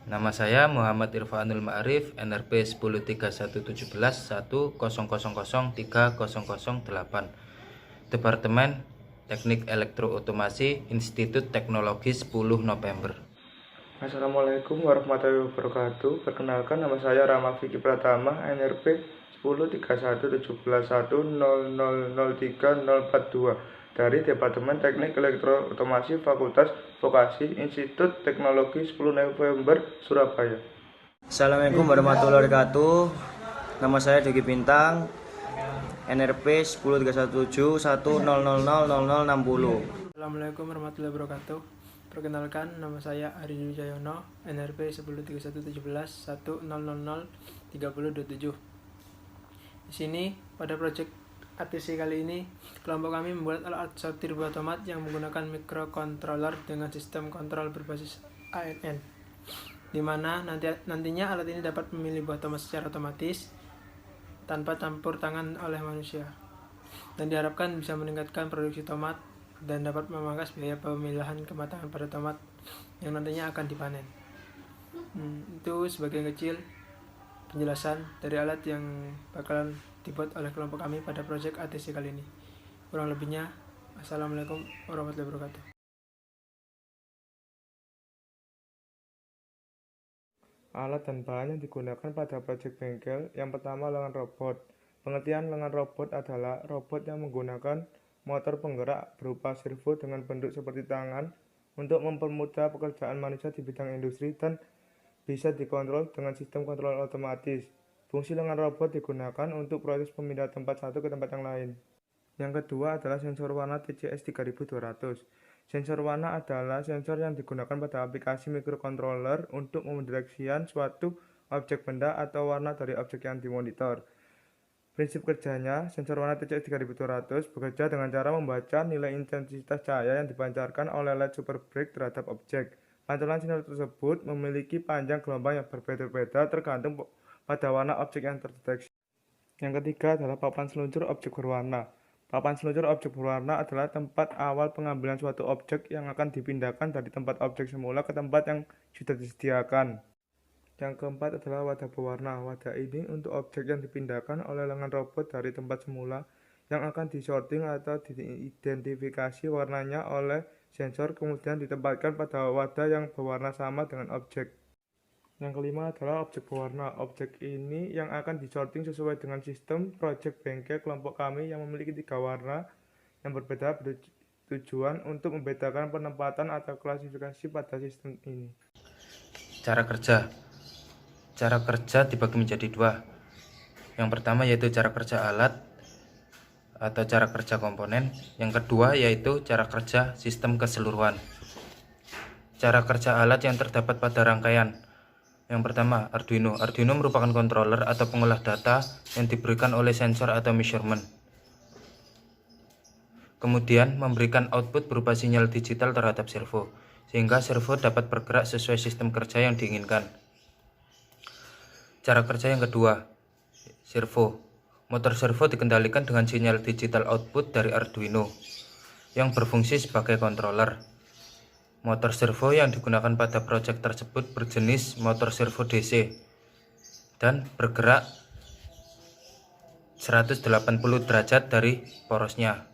Nama saya Muhammad Irfanul Ma'arif, NRP 103117 100003008, Departemen Teknik Elektro Otomasi, Institut Teknologi 10 November. Assalamualaikum warahmatullahi wabarakatuh. Perkenalkan, nama saya Rama Vicky Pratama, NRP 10311710003042 dari Departemen Teknik Elektro Otomasi Fakultas Vokasi Institut Teknologi 10 November Surabaya. Assalamualaikum warahmatullahi wabarakatuh. Nama saya Dogi Bintang, NRP 103117100060. Assalamualaikum warahmatullahi wabarakatuh. Perkenalkan, nama saya Ari Wijayono, NRP 10311710003027. Di sini pada proyek ATC kali ini, kelompok kami membuat alat sortir buah tomat yang menggunakan microcontroller dengan sistem kontrol berbasis ANN, di mana nantinya alat ini dapat memilih buah tomat secara otomatis tanpa campur tangan oleh manusia, dan diharapkan bisa meningkatkan produksi tomat dan dapat memangkas biaya pemilihan kematangan pada tomat yang nantinya akan dipanen. Itu sebagian kecil penjelasan dari alat yang bakalan dibuat oleh kelompok kami pada proyek ATC kali ini. Kurang lebihnya, Assalamualaikum warahmatullahi wabarakatuh. Alat dan bahan yang digunakan pada proyek bengkel. Yang pertama, lengan robot. Pengertian lengan robot adalah robot yang menggunakan motor penggerak berupa servo dengan bentuk seperti tangan untuk mempermudah pekerjaan manusia di bidang industri dan bisa dikontrol dengan sistem kontrol otomatis. Fungsi lengan robot digunakan untuk proses pemindahan tempat satu ke tempat yang lain. Yang kedua adalah sensor warna TCS 3200. Sensor warna adalah sensor yang digunakan pada aplikasi microcontroller untuk mendeteksikan suatu objek benda atau warna dari objek yang dimonitor. Prinsip kerjanya, sensor warna TCS 3200 bekerja dengan cara membaca nilai intensitas cahaya yang dipancarkan oleh LED super bright terhadap objek. Pantulan sinar tersebut memiliki panjang gelombang yang berbeda-beda tergantung pada warna objek yang terdeteksi. Yang ketiga adalah papan seluncur objek berwarna. Papan seluncur objek berwarna adalah tempat awal pengambilan suatu objek yang akan dipindahkan dari tempat objek semula ke tempat yang sudah disediakan. Yang keempat adalah wadah berwarna. Wadah ini untuk objek yang dipindahkan oleh lengan robot dari tempat semula yang akan disorting atau diidentifikasi warnanya oleh sensor, kemudian ditempatkan pada wadah yang berwarna sama dengan objek. Yang kelima adalah objek berwarna. Objek ini yang akan disorting sesuai dengan sistem proyek bengkel kelompok kami yang memiliki 3 warna yang berbeda bertujuan untuk membedakan penempatan atau klasifikasi pada sistem ini. Cara kerja dibagi menjadi 2. Yang pertama yaitu cara kerja alat atau cara kerja komponen. Yang kedua yaitu cara kerja sistem keseluruhan. Cara kerja alat yang terdapat pada rangkaian. Yang pertama, Arduino. Arduino merupakan controller atau pengolah data yang diberikan oleh sensor atau measurement. Kemudian memberikan output berupa sinyal digital terhadap servo, sehingga servo dapat bergerak sesuai sistem kerja yang diinginkan. Cara kerja yang kedua, servo. Motor servo dikendalikan dengan sinyal digital output dari Arduino yang berfungsi sebagai controller. Motor servo yang digunakan pada proyek tersebut berjenis motor servo DC dan bergerak 180 derajat dari porosnya.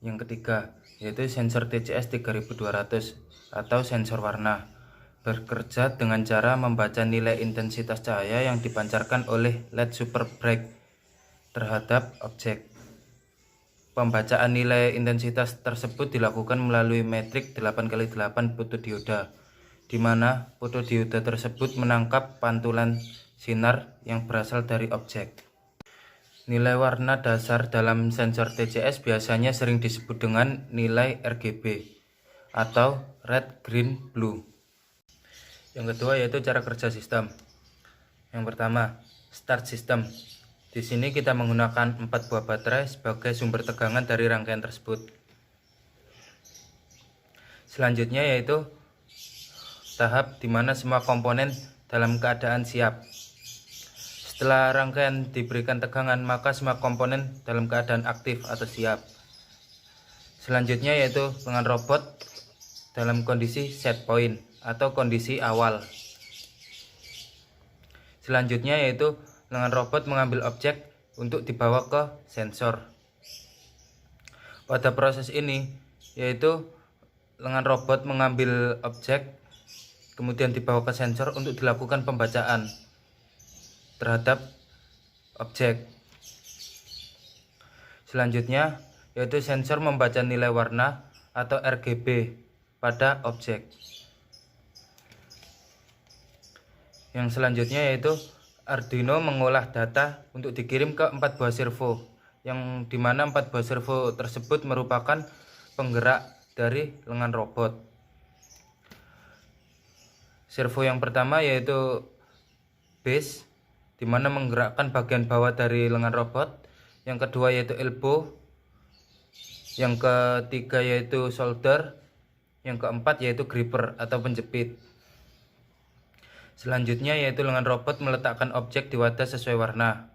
Yang ketiga yaitu sensor TCS 3200 atau sensor warna, bekerja dengan cara membaca nilai intensitas cahaya yang dipancarkan oleh LED super bright terhadap objek. Pembacaan nilai intensitas tersebut dilakukan melalui metrik 8x8 fotodioda, di mana fotodioda tersebut menangkap pantulan sinar yang berasal dari objek. Nilai warna dasar dalam sensor TCS biasanya sering disebut dengan nilai RGB atau red, green, blue. Yang kedua yaitu cara kerja sistem. Yang pertama, start system. Di sini kita menggunakan 4 buah baterai sebagai sumber tegangan dari rangkaian tersebut. Selanjutnya yaitu tahap di mana semua komponen dalam keadaan siap. Setelah rangkaian diberikan tegangan, maka semua komponen dalam keadaan aktif atau siap. Selanjutnya yaitu lengan robot dalam kondisi set point. atau kondisi awal. Selanjutnya yaitu lengan robot mengambil objek untuk dibawa ke sensor. Pada proses ini yaitu lengan robot mengambil objek kemudian dibawa ke sensor untuk dilakukan pembacaan terhadap objek. Selanjutnya yaitu sensor membaca nilai warna atau RGB pada objek. Yang selanjutnya yaitu Arduino mengolah data untuk dikirim ke 4 buah servo, yang dimana 4 buah servo tersebut merupakan penggerak dari lengan robot. Servo yang pertama yaitu base, dimana menggerakkan bagian bawah dari lengan robot. Yang kedua yaitu elbow. Yang ketiga yaitu shoulder. Yang keempat yaitu gripper atau penjepit. Selanjutnya yaitu lengan robot meletakkan objek di wadah sesuai warna.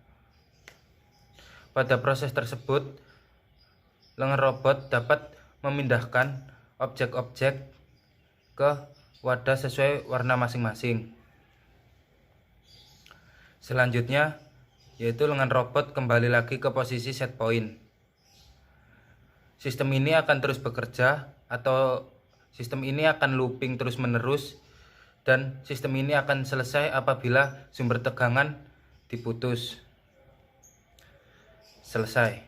Pada proses tersebut, lengan robot dapat memindahkan objek-objek ke wadah sesuai warna masing-masing. Selanjutnya yaitu lengan robot kembali lagi ke posisi set point. Sistem ini akan terus bekerja atau sistem ini akan looping terus-menerus, dan sistem ini akan selesai apabila sumber tegangan diputus. Selesai.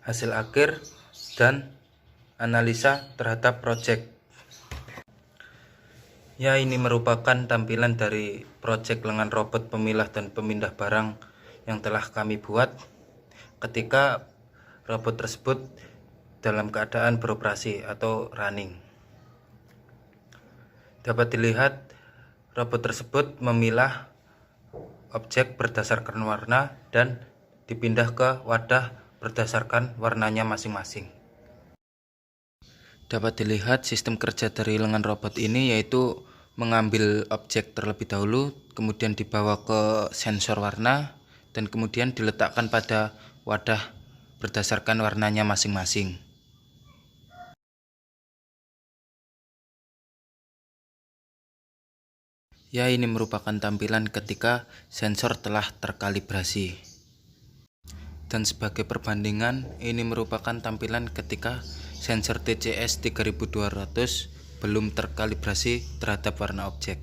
Hasil akhir dan analisa terhadap project. Ya, ini merupakan tampilan dari project lengan robot pemilah dan pemindah barang yang telah kami buat ketika robot tersebut dalam keadaan beroperasi atau running. Dapat dilihat robot tersebut memilah objek berdasarkan warna dan dipindah ke wadah berdasarkan warnanya masing-masing. Dapat dilihat sistem kerja dari lengan robot ini yaitu mengambil objek terlebih dahulu, kemudian dibawa ke sensor warna, dan kemudian diletakkan pada wadah berdasarkan warnanya masing-masing. Ya, ini merupakan tampilan ketika sensor telah terkalibrasi. Dan sebagai perbandingan, ini merupakan tampilan ketika sensor TCS 3200 belum terkalibrasi terhadap warna objek.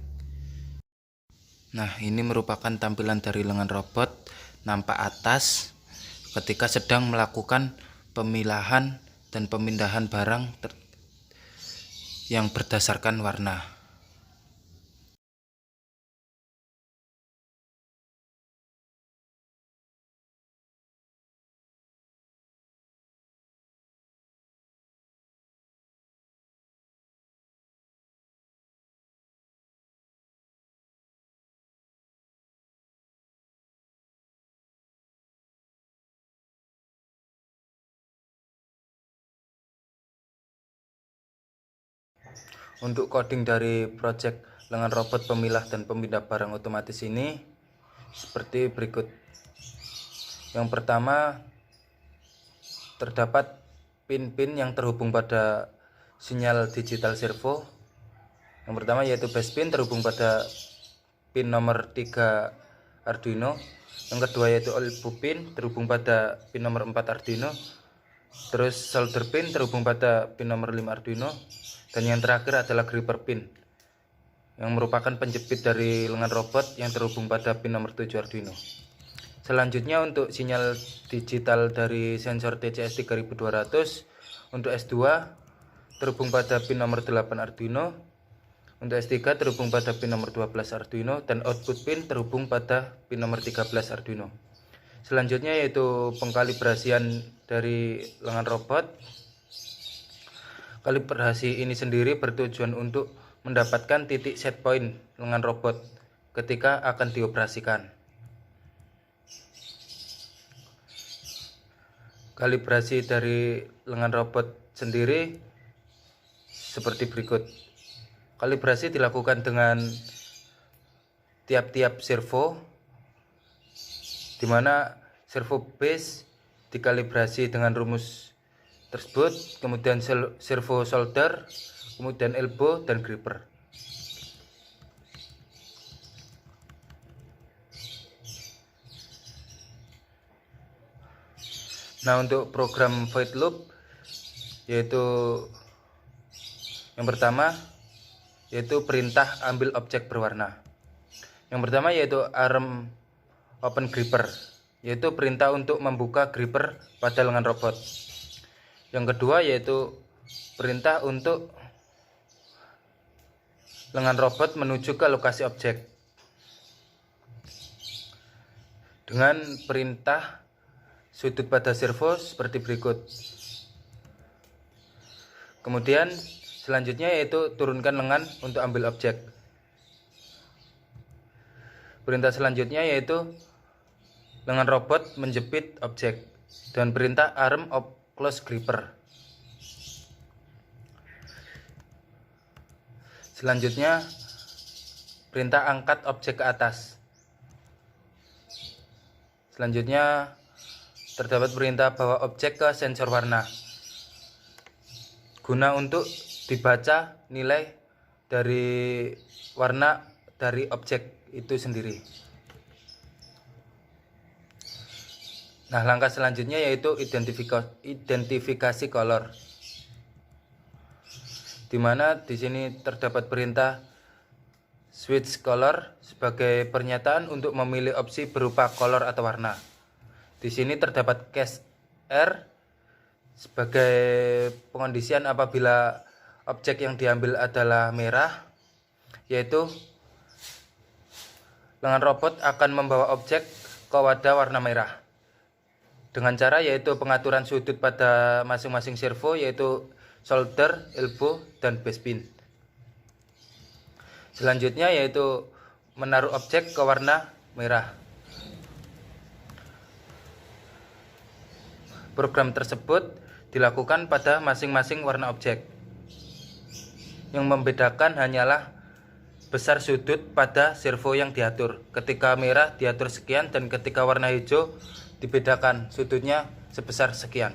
Nah, ini merupakan tampilan dari lengan robot nampak atas ketika sedang melakukan pemilahan dan pemindahan barang yang berdasarkan warna. Untuk coding dari project lengan robot pemilah dan pemindah barang otomatis ini seperti berikut. Yang pertama, terdapat pin-pin yang terhubung pada sinyal digital servo. Yang pertama yaitu base pin terhubung pada pin nomor 3 Arduino. Yang kedua yaitu elbow pin terhubung pada pin nomor 4 Arduino. Terus solder pin terhubung pada pin nomor 5 Arduino. Dan yang terakhir adalah gripper pin yang merupakan penjepit dari lengan robot yang terhubung pada pin nomor 7 Arduino. Selanjutnya untuk sinyal digital dari sensor TCS 3200 untuk S2 terhubung pada pin nomor 8 Arduino, untuk S3 terhubung pada pin nomor 12 Arduino, dan output pin terhubung pada pin nomor 13 Arduino. Selanjutnya yaitu pengkalibrasian dari lengan robot. Kalibrasi ini sendiri bertujuan untuk mendapatkan titik set point lengan robot ketika akan dioperasikan. Kalibrasi dari lengan robot sendiri seperti berikut. Kalibrasi dilakukan dengan tiap-tiap servo, di mana servo base dikalibrasi dengan rumus tersebut, kemudian servo solder kemudian elbow dan gripper. Nah, untuk program void loop yaitu yang pertama yaitu perintah ambil objek berwarna. Yang pertama yaitu arm open gripper, yaitu perintah untuk membuka gripper pada lengan robot. Yang kedua yaitu perintah untuk lengan robot menuju ke lokasi objek dengan perintah sudut pada servo seperti berikut. Kemudian selanjutnya yaitu turunkan lengan untuk ambil objek. Perintah selanjutnya yaitu lengan robot menjepit objek dan perintah arm of close gripper. Selanjutnya perintah angkat objek ke atas. Selanjutnya terdapat perintah bawa objek ke sensor warna guna untuk dibaca nilai dari warna dari objek itu sendiri. Nah, langkah selanjutnya yaitu identifikasi color, di mana di sini terdapat perintah switch color sebagai pernyataan untuk memilih opsi berupa color atau warna. Di sini terdapat cache R sebagai pengondisian apabila objek yang diambil adalah merah, yaitu lengan robot akan membawa objek ke wadah warna merah dengan cara yaitu pengaturan sudut pada masing-masing servo yaitu shoulder, elbow, dan base pin. Selanjutnya yaitu menaruh objek ke warna merah. Program tersebut dilakukan pada masing-masing warna objek. Yang membedakan hanyalah besar sudut pada servo yang diatur. Ketika merah diatur sekian dan ketika warna hijau dibedakan sudutnya sebesar sekian.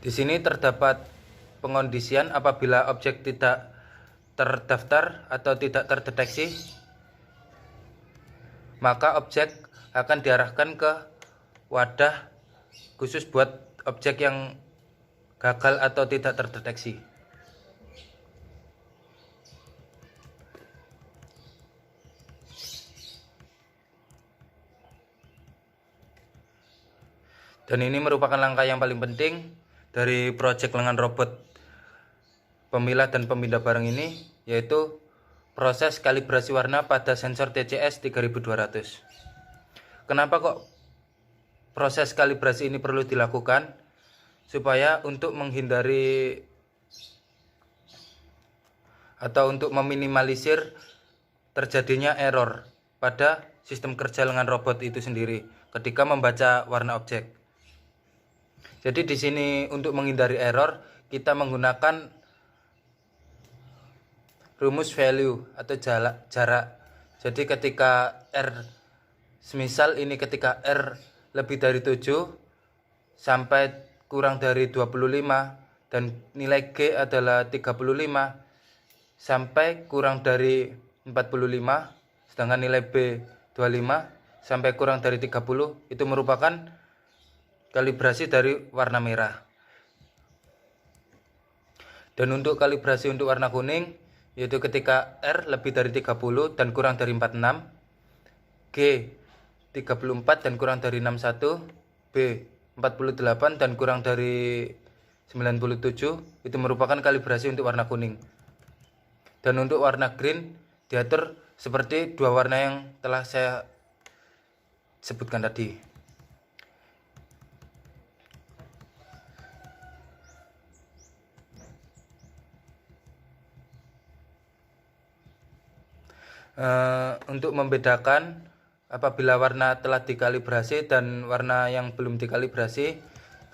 Di sini terdapat pengondisian apabila objek tidak terdaftar atau tidak terdeteksi, maka objek akan diarahkan ke wadah khusus buat objek yang gagal atau tidak terdeteksi. Dan ini merupakan langkah yang paling penting dari proyek lengan robot pemilah dan pemindah barang ini, yaitu proses kalibrasi warna pada sensor TCS 3200. Kenapa kok proses kalibrasi ini perlu dilakukan? Supaya untuk menghindari atau untuk meminimalisir terjadinya error pada sistem kerja lengan robot itu sendiri ketika membaca warna objek. Jadi di sini untuk menghindari error kita menggunakan rumus value atau jarak. Jadi ketika R, semisal ini ketika R lebih dari 7 sampai kurang dari 25 dan nilai G adalah 35 sampai kurang dari 45, sedangkan nilai B 25 sampai kurang dari 30, itu merupakan kalibrasi dari warna merah. Dan untuk kalibrasi untuk warna kuning yaitu ketika R lebih dari 30 dan kurang dari 46, G 34 dan kurang dari 61, B 48 dan kurang dari 97, itu merupakan kalibrasi untuk warna kuning. Dan untuk warna green diatur seperti dua warna yang telah saya sebutkan tadi. Untuk membedakan apabila warna telah dikalibrasi dan warna yang belum dikalibrasi.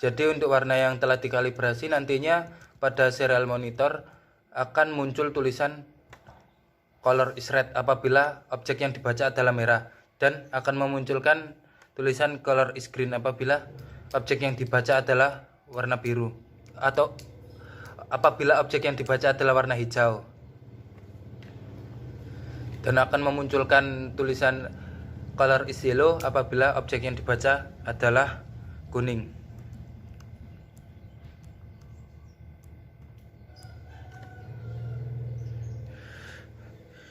Jadi untuk warna yang telah dikalibrasi nantinya pada serial monitor akan muncul tulisan color is red apabila objek yang dibaca adalah merah, dan akan memunculkan tulisan color is green apabila objek yang dibaca adalah warna biru atau apabila objek yang dibaca adalah warna hijau, dan akan memunculkan tulisan color is yellow apabila objek yang dibaca adalah kuning.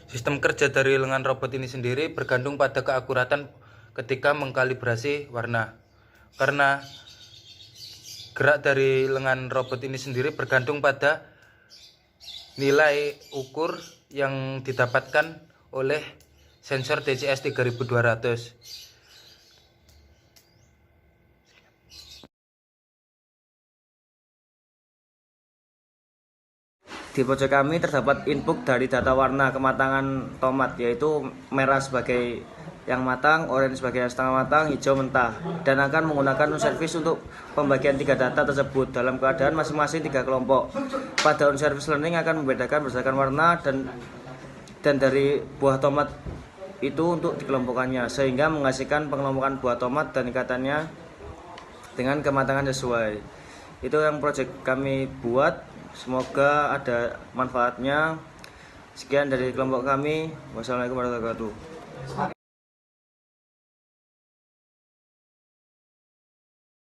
Sistem kerja dari lengan robot ini sendiri bergantung pada keakuratan ketika mengkalibrasi warna. Karena gerak dari lengan robot ini sendiri bergantung pada nilai ukur yang didapatkan oleh sensor DCS 3200. Di pojok kami terdapat input dari data warna kematangan tomat, yaitu merah sebagai yang matang, oranye sebagai yang setengah matang, hijau mentah, dan akan menggunakan service untuk pembagian 3 data tersebut dalam keadaan masing-masing 3 kelompok. Pada service learning akan membedakan berdasarkan warna dan dari buah tomat itu untuk dikelompokkannya, sehingga menghasilkan pengelompokan buah tomat dan ikatannya dengan kematangan sesuai. Itu yang project kami buat. Semoga ada manfaatnya. Sekian dari kelompok kami. Wassalamualaikum warahmatullahi wabarakatuh.